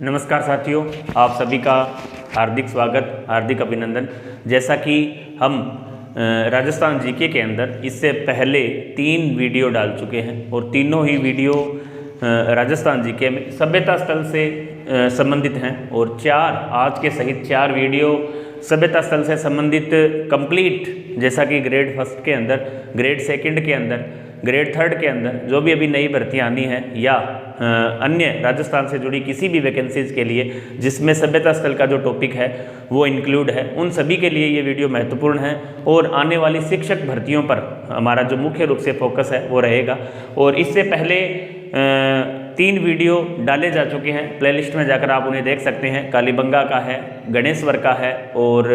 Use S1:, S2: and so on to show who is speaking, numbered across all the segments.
S1: नमस्कार साथियों, आप सभी का हार्दिक स्वागत, हार्दिक अभिनंदन। जैसा कि हम राजस्थान जीके के अंदर इससे पहले 3 वीडियो डाल चुके हैं और तीनों ही वीडियो राजस्थान जीके में सभ्यता स्थल से संबंधित हैं और आज के सहित 4 वीडियो सभ्यता स्थल से संबंधित कंप्लीट, जैसा कि ग्रेड 1 के अंदर, ग्रेड 2 के अंदर, ग्रेड 3 के अंदर जो भी अभी नई भर्ती आनी है या अन्य राजस्थान से जुड़ी किसी भी वैकेंसीज के लिए जिसमें सभ्यता स्थल का जो टॉपिक है वो इंक्लूड है, उन सभी के लिए ये वीडियो महत्वपूर्ण है। और आने वाली शिक्षक भर्तियों पर हमारा जो मुख्य रूप से फोकस है वो रहेगा। और इससे पहले 3 वीडियो डाले जा चुके हैं, प्लेलिस्ट में जाकर आप उन्हें देख सकते हैं। कालीबंगा का है, गणेश्वर का है और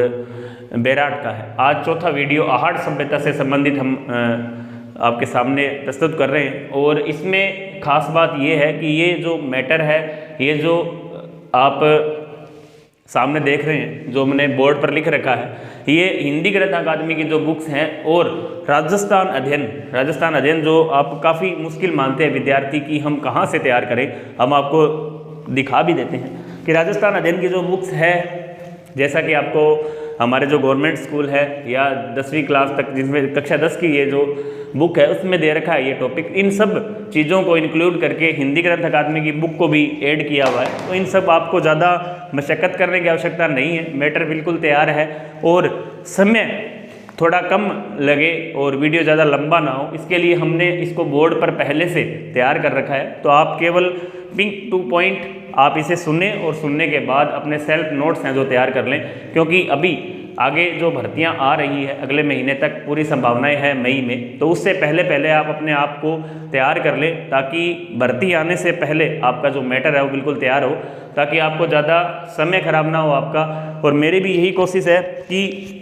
S1: बेराट का है। आज चौथा वीडियो आहड़ सभ्यता से संबंधित हम आपके सामने प्रस्तुत कर रहे हैं। और इसमें खास बात ये है कि ये जो मैटर है, ये जो आप सामने देख रहे हैं, जो मैंने बोर्ड पर लिख रखा है, ये हिंदी गणित अकादमी की जो बुक्स हैं और राजस्थान अध्ययन जो आप काफ़ी मुश्किल मानते हैं विद्यार्थी की हम कहाँ से तैयार करें, हम आपको दिखा भी देते हैं कि राजस्थान अध्ययन की जो बुक्स है, जैसा कि आपको हमारे जो गवर्नमेंट स्कूल है या 10वीं क्लास तक, जिसमें कक्षा 10 की ये जो बुक है उसमें दे रखा है ये टॉपिक, इन सब चीज़ों को इंक्लूड करके हिंदी ग्रंथ अकादमी की बुक को भी ऐड किया हुआ है। तो इन सब आपको ज़्यादा मशक्क़त करने की आवश्यकता नहीं है, मैटर बिल्कुल तैयार है और समय थोड़ा कम लगे और वीडियो ज़्यादा लंबा ना हो, इसके लिए हमने इसको बोर्ड पर पहले से तैयार कर रखा है। तो आप केवल पिंक टू पॉइंट आप इसे सुने और सुनने के बाद अपने सेल्फ नोट्स हैं जो तैयार कर लें, क्योंकि अभी आगे जो भर्तियां आ रही है अगले महीने तक पूरी संभावनाएं हैं मई में, तो उससे पहले आप अपने आप को तैयार कर लें ताकि भर्ती आने से पहले आपका जो मैटर है वो बिल्कुल तैयार हो, ताकि आपको ज़्यादा समय खराब ना हो आपका। और मेरी भी यही कोशिश है कि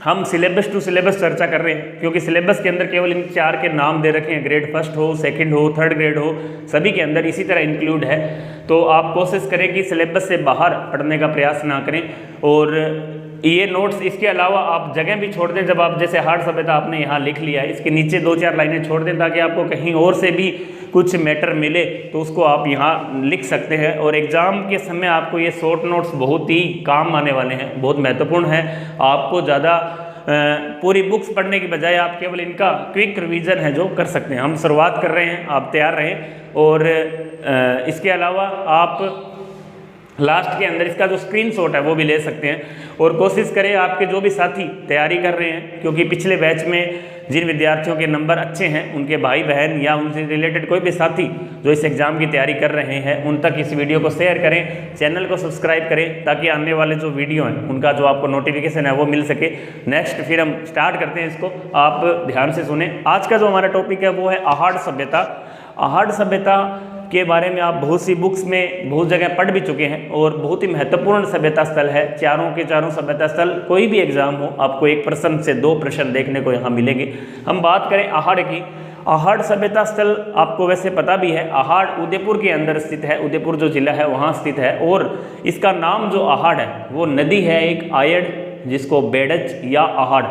S1: हम सिलेबस टू सिलेबस चर्चा कर रहे हैं, क्योंकि सिलेबस के अंदर केवल इन 4 के नाम दे रखे हैं, ग्रेड 1 हो, 2nd हो, 3rd ग्रेड हो, सभी के अंदर इसी तरह इंक्लूड है। तो आप कोशिश करें कि सिलेबस से बाहर पढ़ने का प्रयास ना करें। और ये नोट्स इसके अलावा आप जगह भी छोड़ दें, जब आप जैसे आहड़ सभ्यता आपने यहाँ लिख लिया है, इसके नीचे 2-4 लाइनें छोड़ दें ताकि आपको कहीं और से भी कुछ मैटर मिले तो उसको आप यहाँ लिख सकते हैं। और एग्ज़ाम के समय आपको ये शॉर्ट नोट्स बहुत ही काम आने वाले हैं, बहुत महत्वपूर्ण है। आपको ज़्यादा पूरी बुक्स पढ़ने की बजाय आप केवल इनका क्विक रिवीजन है जो कर सकते हैं। हम शुरुआत कर रहे हैं, आप तैयार रहें। और इसके अलावा आप लास्ट के अंदर इसका जो स्क्रीनशॉट है वो भी ले सकते हैं। और कोशिश करें आपके जो भी साथी तैयारी कर रहे हैं, क्योंकि पिछले बैच में जिन विद्यार्थियों के नंबर अच्छे हैं उनके भाई बहन या उनसे रिलेटेड कोई भी साथी जो इस एग्ज़ाम की तैयारी कर रहे हैं उन तक इस वीडियो को शेयर करें, चैनल को सब्सक्राइब करें, ताकि आने वाले जो वीडियो हैं उनका जो आपको नोटिफिकेशन है वो मिल सके। नेक्स्ट फिर हम स्टार्ट करते हैं इसको, आप ध्यान से सुने। आज का जो हमारा टॉपिक है वो है आहड़ सभ्यता। आहड़ सभ्यता के बारे में आप बहुत सी बुक्स में बहुत जगह पढ़ भी चुके हैं और बहुत ही महत्वपूर्ण सभ्यता स्थल है। चारों के चारों सभ्यता स्थल, कोई भी एग्जाम हो आपको 1 प्रश्न से 2 प्रश्न देखने को यहाँ मिलेंगे। हम बात करें आहड़ की, आहड़ सभ्यता स्थल आपको वैसे पता भी है, आहड़ उदयपुर के अंदर स्थित है, उदयपुर जो जिला है वहाँ स्थित है। और इसका नाम जो आहड़ है वो नदी है एक आयड़, जिसको बेड़च या आहड़,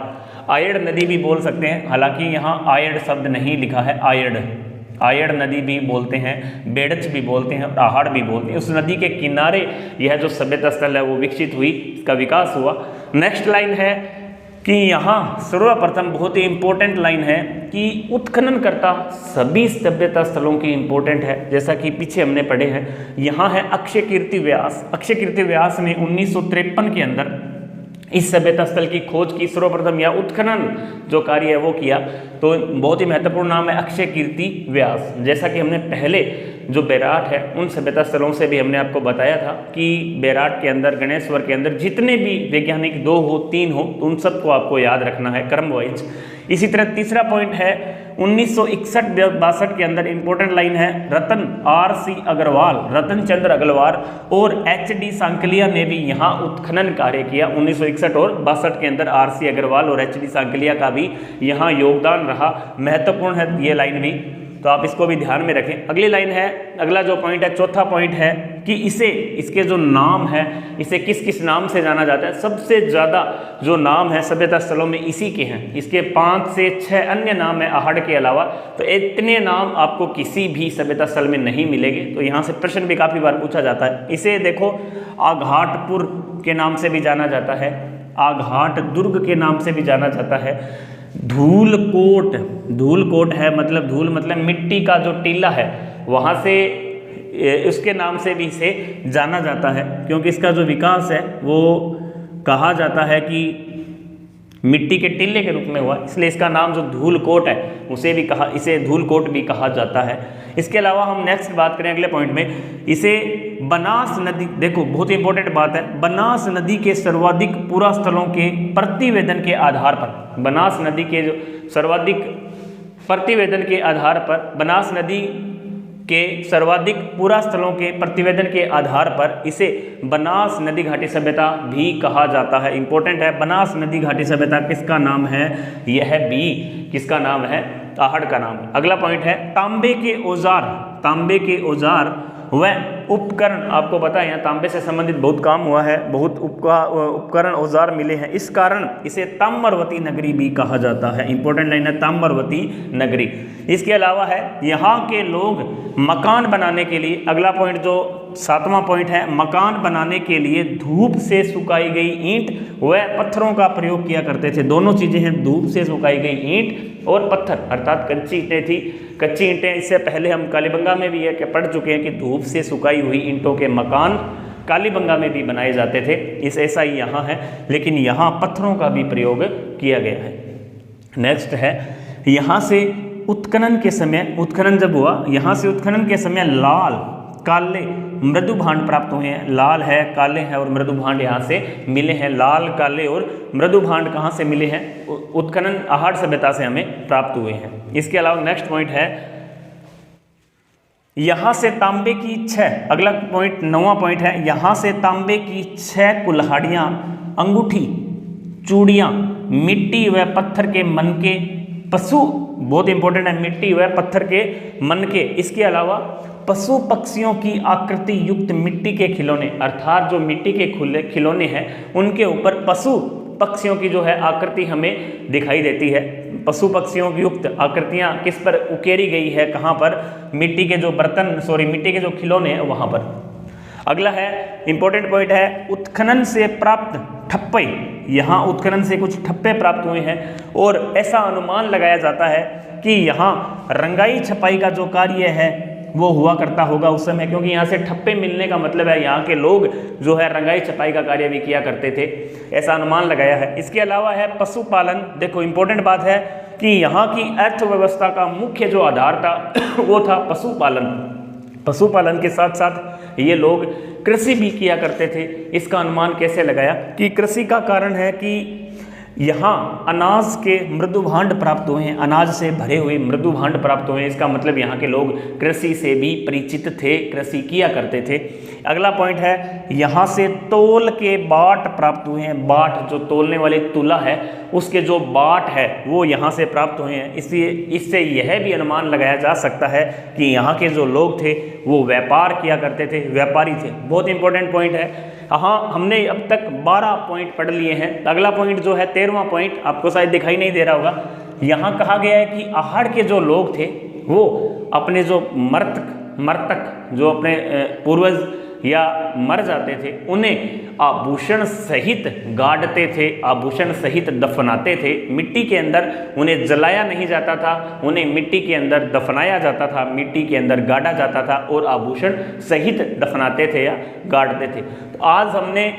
S1: आयड़ नदी भी बोल सकते हैं। हालांकि यहाँ आयड़ शब्द नहीं लिखा है, आयड़ नदी भी बोलते हैं, बेड़च भी बोलते हैं और आहड़ भी बोलते हैं। उस नदी के किनारे यह जो सभ्यता स्थल है वो विकसित हुई, इसका विकास हुआ। नेक्स्ट लाइन है कि यहाँ सर्वप्रथम बहुत ही इंपॉर्टेंट लाइन है कि उत्खनन करता सभी सभ्यता स्थलों की इंपॉर्टेंट है, जैसा कि पीछे हमने पढ़े हैं। यहाँ है अक्षय कीर्ति व्यास। अक्षय कीर्ति व्यास ने 1953 के अंदर इस सभ्यता स्थल की खोज की, सर्वप्रथम या उत्खनन जो कार्य है वो किया। तो बहुत ही महत्वपूर्ण नाम है अक्षय कीर्ति व्यास। जैसा कि हमने पहले जो बेराट है उन सभ्यता स्थलों से भी हमने आपको बताया था कि बेराट के अंदर, गणेश्वर के अंदर जितने भी वैज्ञानिक 2 हो 3 हो तो उन सबको आपको याद रखना है क्रम वाइज। इसी तरह तीसरा पॉइंट है 1961-62 के अंदर इंपॉर्टेंट लाइन है रतन RC अग्रवाल, रतन चंद्र अग्रवाल और HD सांकलिया ने भी यहाँ उत्खनन कार्य किया। 1961 और 62 के अंदर RC अग्रवाल और HD सांकलिया का भी यहाँ योगदान रहा, महत्वपूर्ण है ये लाइन भी। तो आप इसको भी ध्यान में रखें। अगली लाइन है, अगला जो पॉइंट है, चौथा पॉइंट है कि इसके जो नाम है, इसे किस किस नाम से जाना जाता है। सबसे ज़्यादा जो नाम है सभ्यता स्थलों में इसी के हैं। इसके 5 से 6 अन्य नाम है आहड़ के अलावा, तो इतने नाम आपको किसी भी सभ्यता स्थल में नहीं मिलेंगे। तो यहाँ से प्रश्न भी काफ़ी बार पूछा जाता है। इसे देखो आघाटपुर के नाम से भी जाना जाता है, आघाट दुर्ग के नाम से भी जाना जाता है, धूलकोट, धूलकोट है मतलब धूल मतलब मिट्टी का जो टीला है, वहाँ से उसके नाम से भी इसे जाना जाता है, क्योंकि इसका जो विकास है वो कहा जाता है कि मिट्टी के टीले के रूप में हुआ, इसलिए इसका नाम जो धूलकोट है इसे धूलकोट भी कहा जाता है। इसके अलावा हम नेक्स्ट बात करें अगले पॉइंट में, इसे बनास नदी, देखो बहुत इंपॉर्टेंट बात है, बनास नदी के सर्वाधिक पुरा स्थलों के प्रतिवेदन के आधार पर, बनास नदी के जो सर्वाधिक प्रतिवेदन के आधार पर, बनास नदी के सर्वाधिक पुरा स्थलों के प्रतिवेदन के आधार पर इसे बनास नदी घाटी सभ्यता भी कहा जाता है। इंपॉर्टेंट है, बनास नदी घाटी सभ्यता किसका नाम है, यह भी किसका नाम है, आहड़ का नाम है। अगला पॉइंट है तांबे के औजार, तांबे के औजार व उपकरण, आपको पता है यहाँ तांबे से संबंधित बहुत काम हुआ है, बहुत उपकरण औजार मिले हैं, इस कारण इसे ताम्रवती नगरी भी कहा जाता है। इंपॉर्टेंट लाइन है ताम्रवती नगरी। इसके अलावा है यहाँ के लोग मकान बनाने के लिए, अगला पॉइंट जो 7वां पॉइंट है, मकान बनाने के लिए धूप से सुखाई गई ईंट व पत्थरों का प्रयोग किया करते थे। दोनों चीज़ें हैं, धूप से सुखाई गई ईंट और पत्थर, अर्थात कच्ची ईंटें थी, कच्ची ईंटें। इससे पहले हम कालीबंगा में भी ये पढ़ चुके हैं कि धूप से सुखाई हुई ईंटों के मकान कालीबंगा में भी बनाए जाते थे, इस ऐसा ही यहाँ है, लेकिन यहाँ पत्थरों का भी प्रयोग किया गया है। नेक्स्ट है, यहाँ से उत्खनन के समय, उत्खनन जब हुआ, यहाँ से उत्खनन के समय लाल काले मृदु भांड प्राप्त हुए हैं। लाल है, काले हैं और मृदु भांड यहाँ से मिले हैं। लाल, काले और मृदु भांड कहाँ से मिले हैं, उत्खनन आहड़ सभ्यता से हमें प्राप्त हुए हैं। इसके अलावा नेक्स्ट पॉइंट है, यहाँ से तांबे की 6, अगला पॉइंट 9वां पॉइंट है, यहाँ से तांबे की 6 कुल्हाड़ियाँ, अंगूठी, चूड़ियाँ, मिट्टी व पत्थर के मनके, पशु, बहुत इंपॉर्टेंट है, मिट्टी व पत्थर के मनके, इसके अलावा पशु पक्षियों की आकृति युक्त मिट्टी के खिलौने, अर्थात जो मिट्टी के खिलौने हैं उनके ऊपर पशु पक्षियों की जो है आकृति हमें दिखाई देती है। पशु पक्षियों की युक्त आकृतियां किस पर उकेरी गई है, कहाँ पर, मिट्टी के जो बर्तन, मिट्टी के जो खिलौने हैं वहाँ पर। अगला है इंपॉर्टेंट पॉइंट है, उत्खनन से प्राप्त ठप्पे, यहाँ उत्खनन से कुछ ठप्पे प्राप्त हुए हैं और ऐसा अनुमान लगाया जाता है कि यहाँ रंगाई छपाई का जो कार्य है वो हुआ करता होगा उस समय, क्योंकि यहाँ से ठप्पे मिलने का मतलब है यहाँ के लोग जो है रंगाई छपाई का कार्य भी किया करते थे, ऐसा अनुमान लगाया है। इसके अलावा है पशुपालन, देखो इंपॉर्टेंट बात है कि यहाँ की अर्थव्यवस्था का मुख्य जो आधार था वो था पशुपालन। पशुपालन के साथ साथ ये लोग कृषि भी किया करते थे। इसका अनुमान कैसे लगाया कि कृषि का कारण है कि यहाँ अनाज के मृदु भांड प्राप्त हुए हैं, अनाज से भरे हुए मृदु भांड प्राप्त हुए हैं, इसका मतलब यहाँ के लोग कृषि से भी परिचित थे, कृषि किया करते थे। अगला पॉइंट है, यहाँ से तौल के बाट प्राप्त हुए हैं। बाट जो तोलने वाले तुला है उसके जो बाट है वो यहाँ से प्राप्त हुए हैं। इससे यह भी अनुमान लगाया जा सकता है कि यहाँ के जो लोग थे वो व्यापार किया करते थे, व्यापारी थे। बहुत इंपॉर्टेंट पॉइंट है। हाँ, हमने अब तक 12 पॉइंट पढ़ लिए हैं। अगला पॉइंट जो है 13वां पॉइंट, आपको शायद दिखाई नहीं दे रहा होगा। यहाँ कहा गया है कि आहड़ के जो लोग थे वो अपने जो मर्तक जो अपने पूर्वज या मर जाते थे उन्हें आभूषण सहित गाड़ते थे, आभूषण सहित दफनाते थे। मिट्टी के अंदर उन्हें जलाया नहीं जाता था, उन्हें मिट्टी के अंदर दफनाया जाता था, मिट्टी के अंदर गाड़ा जाता था और आभूषण सहित दफनाते थे या गाड़ते थे। तो आज हमने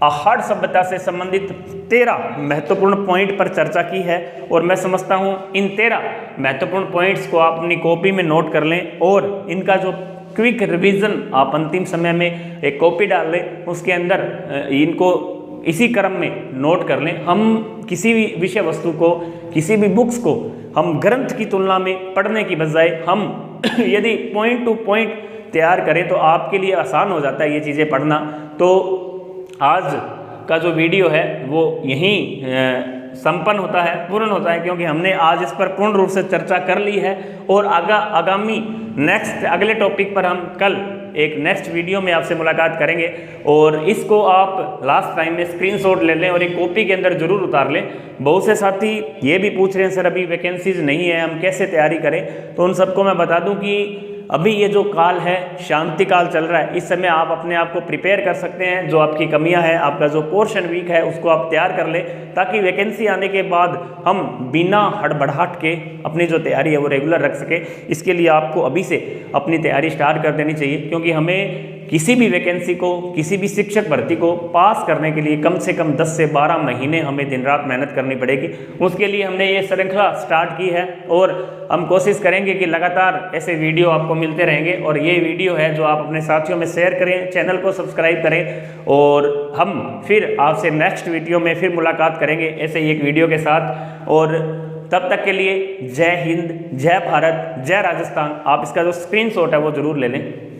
S1: आहड़ सभ्यता से संबंधित 13 महत्वपूर्ण पॉइंट पर चर्चा की है और मैं समझता हूँ इन 13 महत्वपूर्ण पॉइंट्स को आप अपनी कॉपी में नोट कर लें और इनका जो क्विक रिवीजन आप अंतिम समय में एक कॉपी डाल लें, उसके अंदर इनको इसी क्रम में नोट कर लें। हम किसी भी विषय वस्तु को, किसी भी बुक्स को हम ग्रंथ की तुलना में पढ़ने की बजाय हम यदि पॉइंट टू पॉइंट तैयार करें तो आपके लिए आसान हो जाता है ये चीज़ें पढ़ना। तो आज का जो वीडियो है वो यहीं संपन्न होता है, पूर्ण होता है, क्योंकि हमने आज इस पर पूर्ण रूप से चर्चा कर ली है। और आगामी अगले टॉपिक पर हम कल एक नेक्स्ट वीडियो में आपसे मुलाकात करेंगे। और इसको आप लास्ट टाइम में स्क्रीनशॉट ले लें और एक कॉपी के अंदर जरूर उतार लें। बहुत से साथी ये भी पूछ रहे हैं सर अभी वैकेंसीज नहीं है, हम कैसे तैयारी करें। तो उन सबको मैं बता दूं कि अभी ये जो काल है, शांति काल चल रहा है, इस समय आप अपने आप को प्रिपेयर कर सकते हैं। जो आपकी कमियां हैं, आपका जो पोर्शन वीक है, उसको आप तैयार कर लें, ताकि वैकेंसी आने के बाद हम बिना हड़बड़ाहट के अपनी जो तैयारी है वो रेगुलर रख सके। इसके लिए आपको अभी से अपनी तैयारी स्टार्ट कर देनी चाहिए, क्योंकि हमें किसी भी वैकेंसी को, किसी भी शिक्षक भर्ती को पास करने के लिए कम से कम 10 से 12 महीने हमें दिन रात मेहनत करनी पड़ेगी। उसके लिए हमने ये श्रृंखला स्टार्ट की है और हम कोशिश करेंगे कि लगातार ऐसे वीडियो आपको मिलते रहेंगे। और ये वीडियो है जो आप अपने साथियों में शेयर करें, चैनल को सब्सक्राइब करें, और हम फिर आपसे नेक्स्ट वीडियो में फिर मुलाकात करेंगे ऐसे ही एक वीडियो के साथ। और तब तक के लिए जय हिंद, जय भारत, जय राजस्थान। आप इसका जो स्क्रीनशॉट है वो जरूर ले लें।